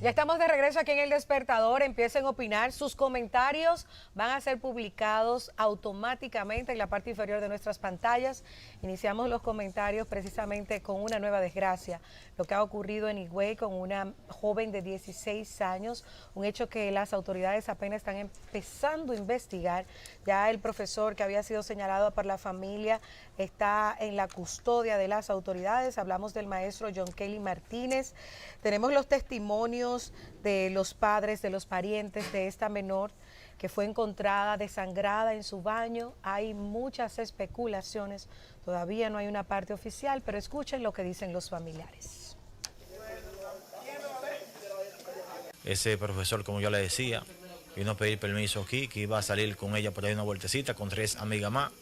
Ya estamos de regreso aquí en El Despertador. Empiecen a opinar. Sus comentarios van a ser publicados automáticamente en la parte inferior de nuestras pantallas. Iniciamos los comentarios precisamente con una nueva desgracia, lo que ha ocurrido en Higüey con una joven de 16 años, un hecho que las autoridades apenas están empezando a investigar. Ya el profesor que había sido señalado por la familia está en la custodia de las autoridades. Hablamos del maestro John Kelly Martínez. Tenemos los testimonios de los padres, de los parientes de esta menor que fue encontrada desangrada en su baño. Hay muchas especulaciones, todavía no hay una parte oficial, pero escuchen lo que dicen los familiares. Ese profesor, como yo le decía, vino a pedir permiso aquí, que iba a salir con ella por ahí una vueltecita con 3 amigas más.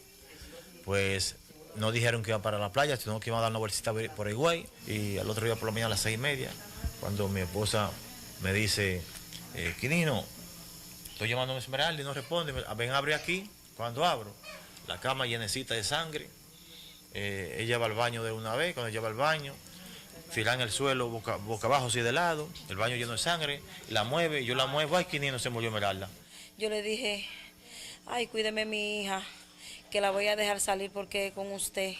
Pues no dijeron que iba para la playa, sino que iba a dar una vueltecita por Higüey. Y al otro día por la mañana a las 6:30, cuando mi esposa me dice, Quinino, estoy llamando a Esmeralda y no responde, ven a abrir aquí. Cuando abro, la cama llenecita de sangre, ella va al baño de una vez. Cuando ella va al baño, tira en el suelo, boca abajo así de lado, el baño lleno de sangre, la mueve, yo la muevo, ay, Quinino, se murió Esmeralda. Yo le dije, ay, cuídeme mi hija, que la voy a dejar salir porque con usted,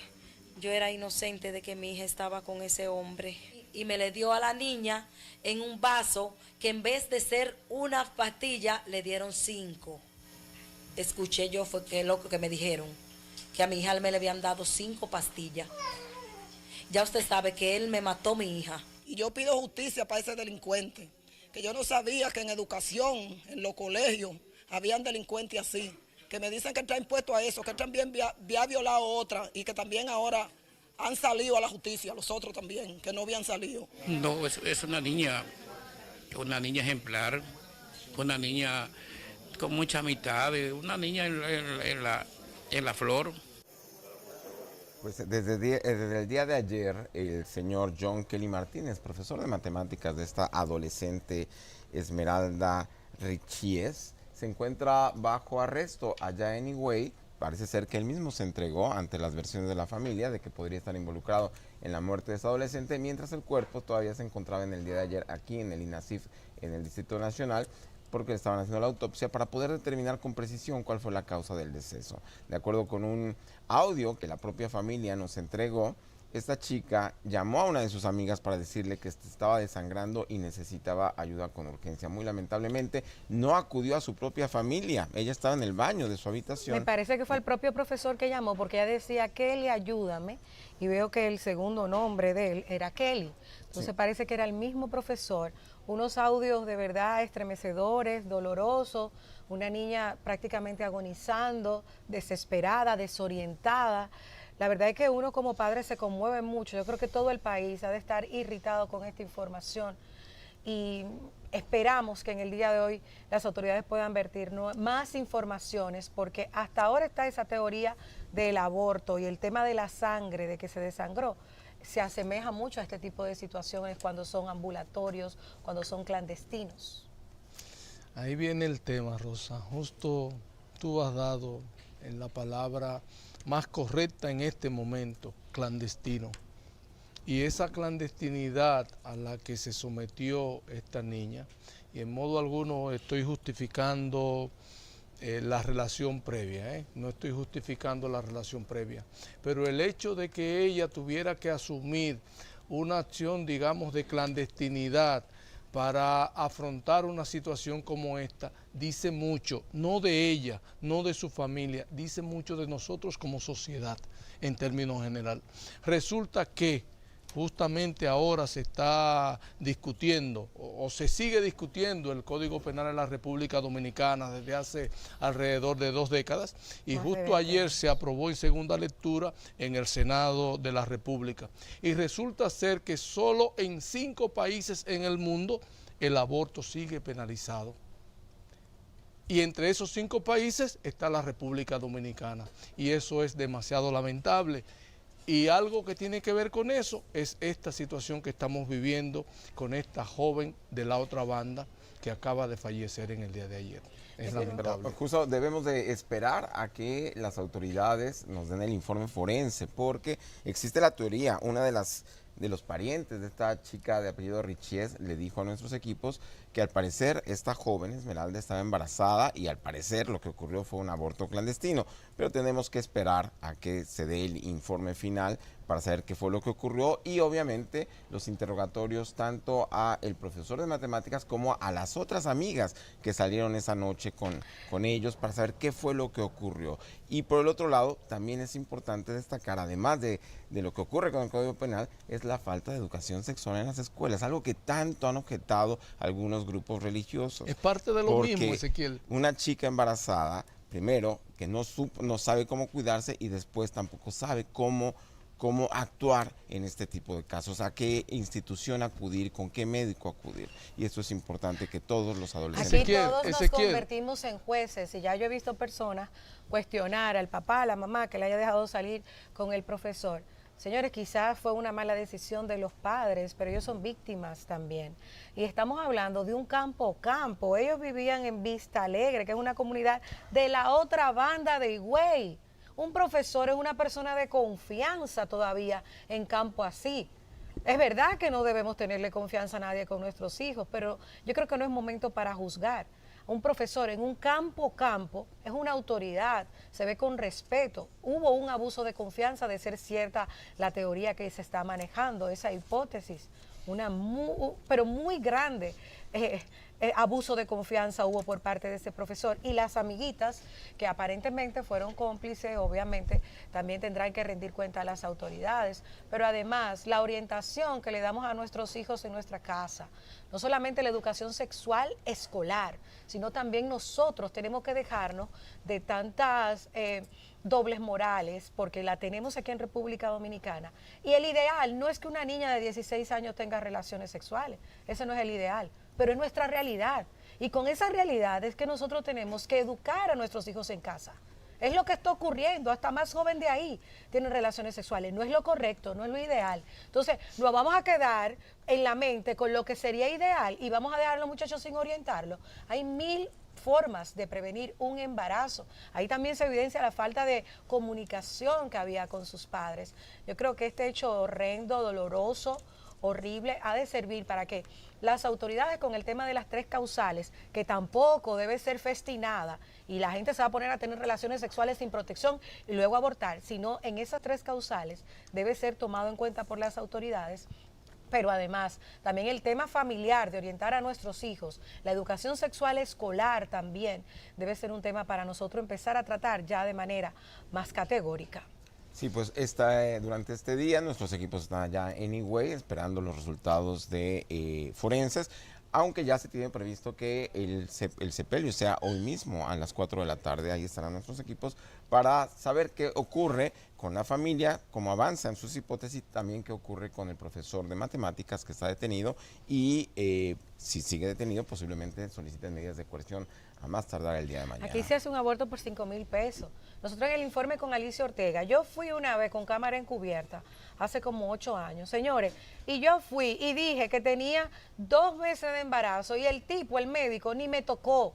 yo era inocente de que mi hija estaba con ese hombre. Y me le dio a la niña en un vaso que en vez de ser una pastilla, le dieron 5. Escuché yo, fue que lo que me dijeron, que a mi hija me le habían dado 5 pastillas. Ya usted sabe que él me mató a mi hija. Y yo pido justicia para ese delincuente, que yo no sabía que en educación, en los colegios, habían delincuentes así, que me dicen que están impuestos a eso, que también había violado a otra y que también ahora han salido a la justicia, los otros también, que no habían salido. No, es una niña ejemplar, una niña con mucha amistad, una niña en la flor. Pues desde el día de ayer, el señor John Kelly Martínez, profesor de matemáticas de esta adolescente Esmeralda Richies, se encuentra bajo arresto allá en Higüey. Parece ser que él mismo se entregó ante las versiones de la familia de que podría estar involucrado en la muerte de esta adolescente, mientras el cuerpo todavía se encontraba en el día de ayer aquí en el INASIF, en el Distrito Nacional, porque le estaban haciendo la autopsia para poder determinar con precisión cuál fue la causa del deceso. De acuerdo con un audio que la propia familia nos entregó, esta chica llamó a una de sus amigas para decirle que estaba desangrando y necesitaba ayuda con urgencia. Muy lamentablemente no acudió a su propia familia, ella estaba en el baño de su habitación. Me parece que fue el propio profesor que llamó, porque ella decía, Kelly, ayúdame, y veo que el segundo nombre de él era Kelly. Entonces sí, parece que era el mismo profesor. Unos audios de verdad estremecedores, dolorosos, una niña prácticamente agonizando, desesperada, desorientada. La verdad es que uno como padre se conmueve mucho. Yo creo que todo el país ha de estar irritado con esta información y esperamos que en el día de hoy las autoridades puedan vertir más informaciones, porque hasta ahora está esa teoría del aborto y el tema de la sangre, de que se desangró, se asemeja mucho a este tipo de situaciones cuando son ambulatorios, cuando son clandestinos. Ahí viene el tema, Rosa. Justo tú has dado en la palabra más correcta en este momento, clandestino. Y esa clandestinidad a la que se sometió esta niña, y en modo alguno estoy justificando la relación previa, no estoy justificando la relación previa, pero el hecho de que ella tuviera que asumir una acción, digamos, de clandestinidad para afrontar una situación como esta, dice mucho, no de ella, no de su familia, dice mucho de nosotros como sociedad en términos general. Resulta que justamente ahora se está discutiendo o se sigue discutiendo el Código Penal de la República Dominicana desde hace alrededor de 2 décadas y justo ayer se aprobó en segunda lectura en el Senado de la República. Y resulta ser que solo en 5 países en el mundo el aborto sigue penalizado. Y entre esos 5 países está la República Dominicana. Y eso es demasiado lamentable. Y algo que tiene que ver con eso es esta situación que estamos viviendo con esta joven de la otra banda que acaba de fallecer en el día de ayer. Es lamentable. Pero justo debemos de esperar a que las autoridades nos den el informe forense, porque existe la teoría, una de las de los parientes de esta chica de apellido Richies le dijo a nuestros equipos que al parecer esta joven Esmeralda estaba embarazada y al parecer lo que ocurrió fue un aborto clandestino, pero tenemos que esperar a que se dé el informe final para saber qué fue lo que ocurrió y obviamente los interrogatorios tanto a el profesor de matemáticas como a las otras amigas que salieron esa noche con ellos para saber qué fue lo que ocurrió. Y por el otro lado, también es importante destacar, además de lo que ocurre con el Código Penal, es la falta de educación sexual en las escuelas, algo que tanto han objetado algunos grupos religiosos. Es parte de lo mismo, Ezequiel. Una chica embarazada, primero, que no sabe cómo cuidarse y después tampoco sabe cómo actuar en este tipo de casos, a qué institución acudir, con qué médico acudir. Y eso es importante que todos los adolescentes... Aquí todos nos convertimos en jueces y ya yo he visto personas cuestionar al papá, a la mamá que le haya dejado salir con el profesor. Señores, quizás fue una mala decisión de los padres, pero ellos son víctimas también. Y estamos hablando de un campo. Ellos vivían en Vista Alegre, que es una comunidad de la otra banda de Higüey. Un profesor es una persona de confianza todavía en campo así. Es verdad que no debemos tenerle confianza a nadie con nuestros hijos, pero yo creo que no es momento para juzgar. Un profesor en un campo es una autoridad, se ve con respeto. Hubo un abuso de confianza de ser cierta la teoría que se está manejando, esa hipótesis, pero muy grande. Abuso de confianza hubo por parte de ese profesor y las amiguitas que aparentemente fueron cómplices, obviamente también tendrán que rendir cuenta a las autoridades, pero además la orientación que le damos a nuestros hijos en nuestra casa, no solamente la educación sexual escolar, sino también nosotros tenemos que dejarnos de tantas dobles morales, porque la tenemos aquí en República Dominicana. Y el ideal no es que una niña de 16 años tenga relaciones sexuales, ese no es el ideal, pero es nuestra realidad. Y con esa realidad es que nosotros tenemos que educar a nuestros hijos en casa. Es lo que está ocurriendo, hasta más joven de ahí tienen relaciones sexuales. No es lo correcto, no es lo ideal. Entonces, nos vamos a quedar en la mente con lo que sería ideal y vamos a dejar a los muchachos sin orientarlos. Hay 1000 formas de prevenir un embarazo. Ahí también se evidencia la falta de comunicación que había con sus padres. Yo creo que este hecho horrendo, doloroso, horrible, ha de servir para que las autoridades con el tema de las 3 causales, que tampoco debe ser festinada y la gente se va a poner a tener relaciones sexuales sin protección y luego abortar, sino en esas 3 causales debe ser tomado en cuenta por las autoridades. Pero además, también el tema familiar, de orientar a nuestros hijos, la educación sexual escolar también debe ser un tema para nosotros empezar a tratar ya de manera más categórica. Sí, pues durante este día nuestros equipos están allá en Higüey esperando los resultados de forenses, aunque ya se tiene previsto que el sepelio sea hoy mismo a las 4 de la tarde. Ahí estarán nuestros equipos para saber qué ocurre con la familia, cómo avanza en sus hipótesis, también qué ocurre con el profesor de matemáticas que está detenido y si sigue detenido posiblemente soliciten medidas de coerción a más tardar el día de mañana. Aquí se hace un aborto por 5,000 pesos. Nosotros en el informe con Alicia Ortega, yo fui una vez con cámara encubierta, hace como 8 años, señores, y yo fui y dije que tenía 2 meses de embarazo y el tipo, el médico, ni me tocó.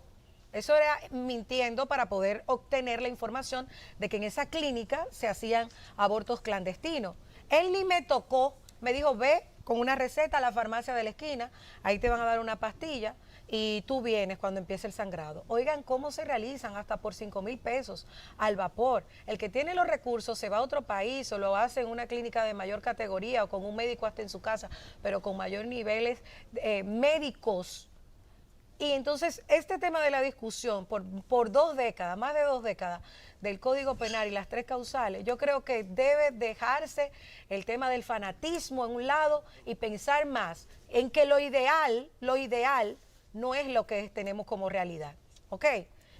Eso era mintiendo para poder obtener la información de que en esa clínica se hacían abortos clandestinos. Él ni me tocó, me dijo, ve con una receta a la farmacia de la esquina, ahí te van a dar una pastilla y tú vienes cuando empiece el sangrado. Oigan cómo se realizan hasta por 5,000 pesos al vapor. El que tiene los recursos se va a otro país o lo hace en una clínica de mayor categoría o con un médico hasta en su casa, pero con mayor niveles médicos. Y entonces este tema de la discusión por 2 décadas, más de 2 décadas, del Código Penal y las 3 causales, yo creo que debe dejarse el tema del fanatismo en un lado y pensar más en que lo ideal no es lo que tenemos como realidad, ¿ok?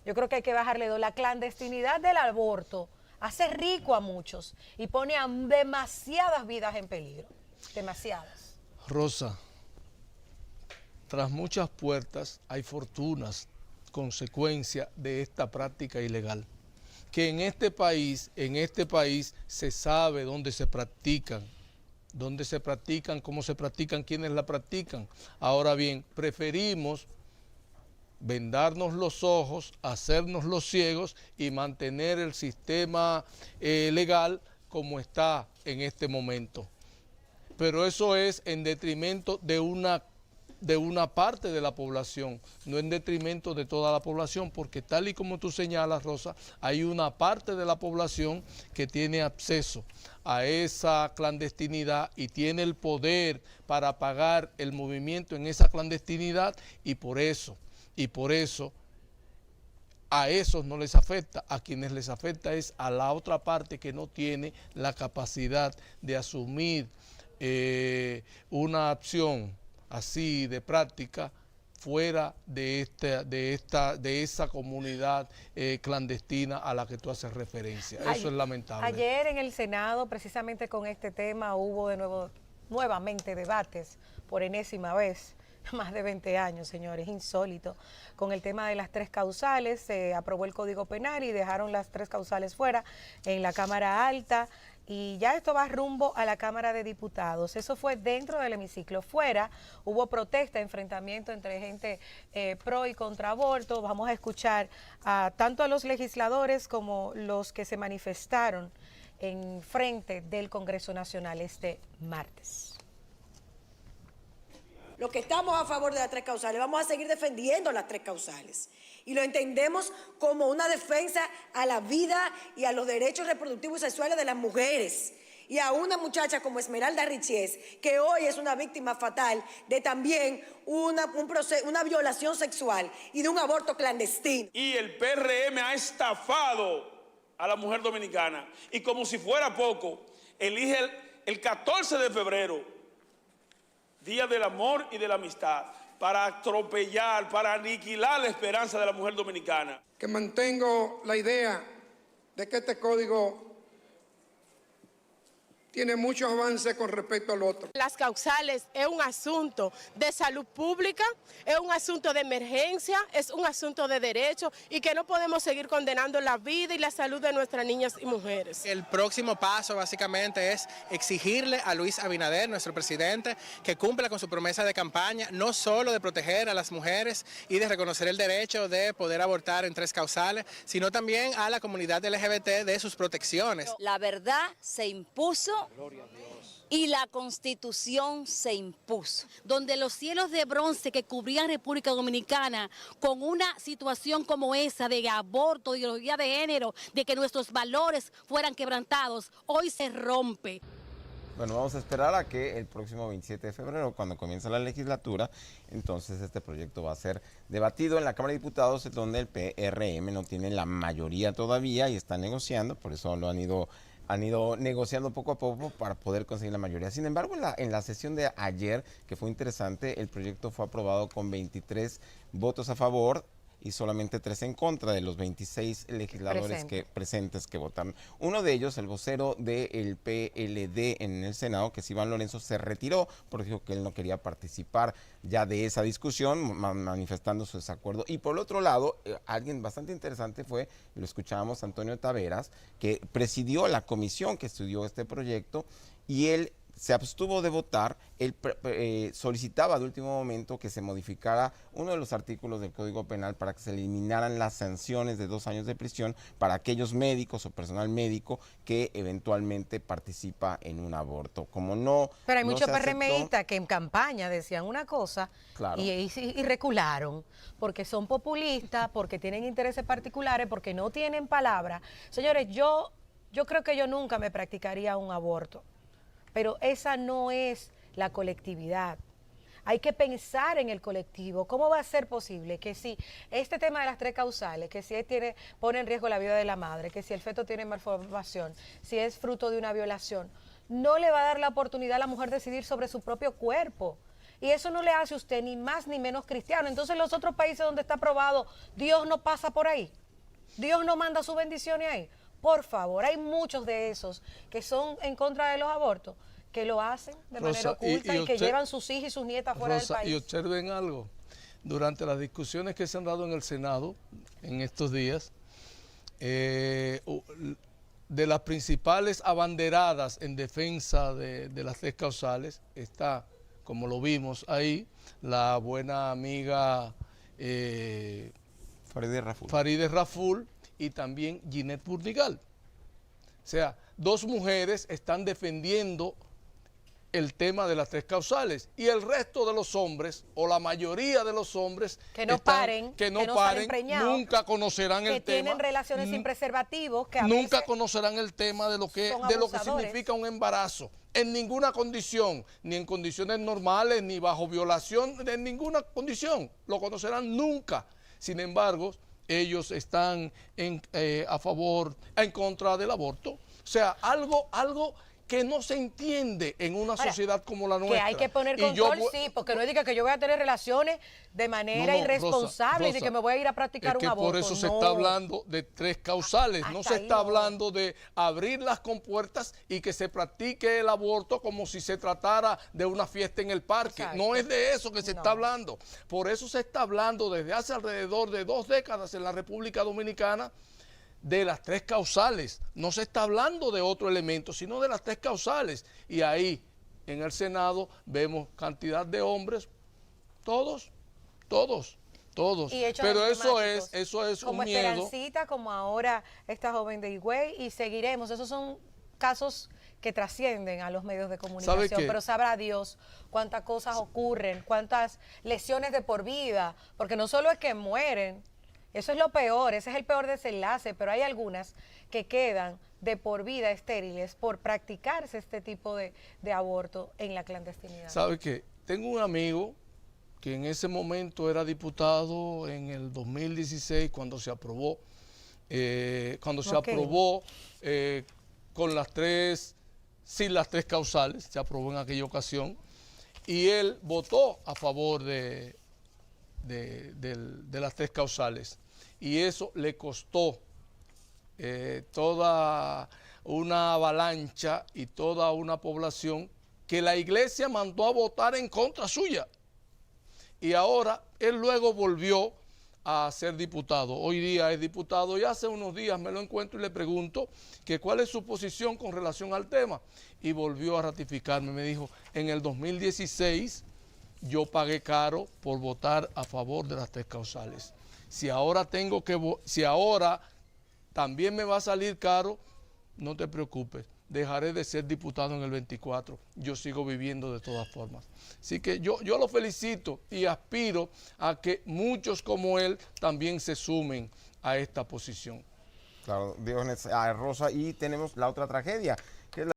Yo creo que hay que bajarle la clandestinidad del aborto hace rico a muchos y pone a demasiadas vidas en peligro, demasiadas. Rosa, tras muchas puertas hay fortunas, consecuencia de esta práctica ilegal, que en este país se sabe dónde se practican, cómo se practican, quiénes la practican. Ahora bien, preferimos vendarnos los ojos, hacernos los ciegos y mantener el sistema legal como está en este momento. pero eso es en detrimento de una parte de la población, no en detrimento de toda la población, porque tal y como tú señalas, Rosa, hay una parte de la población que tiene acceso a esa clandestinidad y tiene el poder para pagar el movimiento en esa clandestinidad, y por eso a esos no les afecta. A quienes les afecta es a la otra parte que no tiene la capacidad de asumir una acción así de práctica fuera de esa comunidad clandestina a la que tú haces referencia. Eso es lamentable. Ayer en el Senado, precisamente con este tema, hubo nuevamente debates por enésima vez. Más de 20 años, señores, insólito. Con el tema de las 3 causales, se aprobó el Código Penal y dejaron las 3 causales fuera en la Cámara Alta, y ya esto va rumbo a la Cámara de Diputados. Eso fue dentro del hemiciclo. Fuera hubo protesta, enfrentamiento entre gente pro y contra aborto. Vamos a escuchar tanto a los legisladores como los que se manifestaron en frente del Congreso Nacional este martes. Los que estamos a favor de las 3 causales, vamos a seguir defendiendo las 3 causales. Y lo entendemos como una defensa a la vida y a los derechos reproductivos y sexuales de las mujeres. Y a una muchacha como Esmeralda Richies, que hoy es una víctima fatal de también una violación sexual y de un aborto clandestino. Y el PRM ha estafado a la mujer dominicana. Y como si fuera poco, elige el 14 de febrero, Día del Amor y de la Amistad, para atropellar, para aniquilar la esperanza de la mujer dominicana. Que mantengo la idea de que este código tiene muchos avances con respecto al otro. Las causales es un asunto de salud pública, es un asunto de emergencia, es un asunto de derecho, y que no podemos seguir condenando la vida y la salud de nuestras niñas y mujeres. El próximo paso básicamente es exigirle a Luis Abinader, nuestro presidente, que cumpla con su promesa de campaña, no solo de proteger a las mujeres y de reconocer el derecho de poder abortar en 3 causales, sino también a la comunidad LGBT de sus protecciones. La verdad se impuso y la Constitución se impuso. Donde los cielos de bronce que cubrían República Dominicana con una situación como esa de aborto, de ideología de género, de que nuestros valores fueran quebrantados, hoy se rompe. Bueno, vamos a esperar a que el próximo 27 de febrero, cuando comienza la legislatura, entonces este proyecto va a ser debatido en la Cámara de Diputados, donde el PRM no tiene la mayoría todavía y está negociando, por eso lo han ido negociando poco a poco para poder conseguir la mayoría. Sin embargo, en la sesión de ayer, que fue interesante, el proyecto fue aprobado con 23 votos a favor y solamente 3 en contra de los 26 legisladores presentes que votaron. Uno de ellos, el vocero del PLD en el Senado, que es Iván Lorenzo, se retiró porque dijo que él no quería participar ya de esa discusión, manifestando su desacuerdo. Y por el otro lado, alguien bastante interesante fue, lo escuchábamos, Antonio Taveras, que presidió la comisión que estudió este proyecto, y él se abstuvo de votar. Él solicitaba de último momento que se modificara uno de los artículos del Código Penal para que se eliminaran las sanciones de 2 años de prisión para aquellos médicos o personal médico que eventualmente participa en un aborto. Como no, pero hay no muchos se aceptó, PRMistas que en campaña decían una cosa, claro, y recularon, porque son populistas, porque tienen intereses particulares, porque no tienen palabra. Señores, yo creo que yo nunca me practicaría un aborto. Pero esa no es la colectividad. Hay que pensar en el colectivo. ¿Cómo va a ser posible que si este tema de las 3 causales, que si pone en riesgo la vida de la madre, que si el feto tiene malformación, si es fruto de una violación, no le va a dar la oportunidad a la mujer de decidir sobre su propio cuerpo? Y eso no le hace a usted ni más ni menos cristiano. Entonces, los otros países donde está aprobado, Dios no pasa por ahí. Dios no manda sus bendiciones ahí. Por favor, hay muchos de esos que son en contra de los abortos, que lo hacen de manera oculta y que llevan sus hijos y sus nietas fuera del país. Y observen algo, durante las discusiones que se han dado en el Senado en estos días, de las principales abanderadas en defensa de las 3 causales, está, como lo vimos ahí, la buena amiga Farideh Raful, y también Ginette Burdigal. O sea, 2 mujeres están defendiendo el tema de las 3 causales, y el resto de los hombres, o la mayoría de los hombres que no paren, nunca conocerán el tema. Que tienen relaciones sin preservativos, que a nunca veces conocerán el tema de lo que significa un embarazo, en ninguna condición, ni en condiciones normales, ni bajo violación, en ninguna condición, lo conocerán nunca. Sin embargo, ellos están en contra del aborto. O sea, algo que no se entiende en una sociedad como la nuestra. Que hay que poner control, sí, porque no diga que yo voy a tener relaciones de manera irresponsable, Rosa, y de que me voy a ir a practicar un aborto. Por eso se está hablando de 3 causales, no se está hablando de abrir las compuertas y que se practique el aborto como si se tratara de una fiesta en el parque. Exacto. No es de eso que se está hablando. Por eso se está hablando desde hace alrededor de 2 décadas en la República Dominicana de las 3 causales. No se está hablando de otro elemento, sino de las 3 causales. Y ahí, en el Senado, vemos cantidad de hombres, todos. Pero eso es como un miedo. Como Esperancita, como ahora esta joven de Higüey, y seguiremos. Esos son casos que trascienden a los medios de comunicación, pero sabrá Dios cuántas cosas ocurren, cuántas lesiones de por vida, porque no solo es que mueren. Eso es lo peor, ese es el peor desenlace, pero hay algunas que quedan de por vida estériles por practicarse este tipo de aborto en la clandestinidad. ¿Sabe qué? Tengo un amigo que en ese momento era diputado en el 2016 cuando se aprobó, con las 3, sin las 3 causales, se aprobó en aquella ocasión, y él votó a favor de las 3 causales. Y eso le costó toda una avalancha y toda una población que la iglesia mandó a votar en contra suya. Y ahora él luego volvió a ser diputado. Hoy día es diputado y hace unos días me lo encuentro y le pregunto que cuál es su posición con relación al tema. Y volvió a ratificarme. Me dijo, en el 2016 yo pagué caro por votar a favor de las 3 causales. Si ahora también me va a salir caro, no te preocupes, dejaré de ser diputado en el 24, yo sigo viviendo de todas formas. Así que yo lo felicito y aspiro a que muchos como él también se sumen a esta posición. Claro, Diógenes, Rosa, y tenemos la otra tragedia